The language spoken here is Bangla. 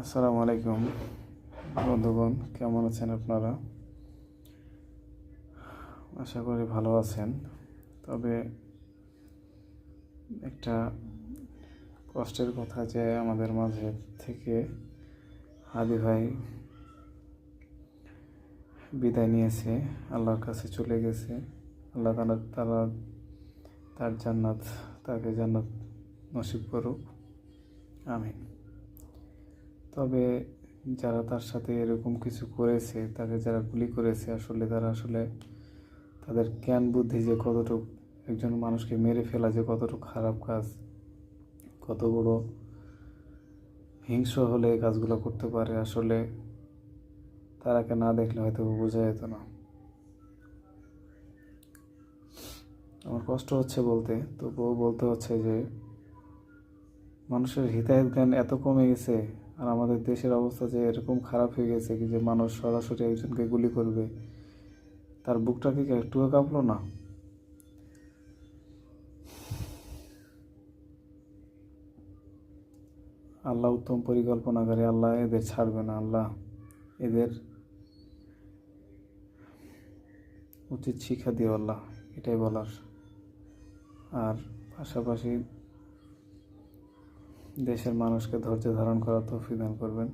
আসসালামু আলাইকুম বন্ধুগণ, কেমন আছেন আপনারা? আশা করি ভালো আছেন। তবে একটা কষ্টের কথা যে আমাদের মাঝে থেকে হাদি ভাই বিদায় নিয়েছে, আল্লাহর কাছে চলে গেছে। আল্লাহ তার জান্নাত, তাকে জান্নাত নসিব করুক, আমিন। তবে যারা তার সাথে এরকম কিছু করেছে, তাকে যারা গুলি করেছে, তারা তাদের জ্ঞান বুদ্ধি যে কতটুকু, একজন মানুষকে মেরে ফেলা যে কতটুকু খারাপ কাজ, কত বড় হিংস্র হলে এই কাজগুলো করতে পারে, তারাকে না দেখলে হয়তো বোঝা যেত না। আমার কষ্ট হচ্ছে বলতে, তবুও বলতে হচ্ছে যে মানুষের হিতাহিত জ্ঞান এত কমে গেছে, আর আমাদের দেশের অবস্থা যে এরকম খারাপ হয়ে গেছে কি যে মানুষ সরাসরি একজনকে গুলি করবে, তার বুকটা কি একটুও কাঁপলো না? আল্লাহ উত্তম পরিকল্পনাকারী, আল্লাহ এদের ছাড়বে না। আল্লাহ এদের উচিত শিক্ষা দিও আল্লাহ, এটাই বলার। আর পাশাপাশি দেশের মানুষকে ধৈর্য ধারণ করার তৌফিক দান করবেন।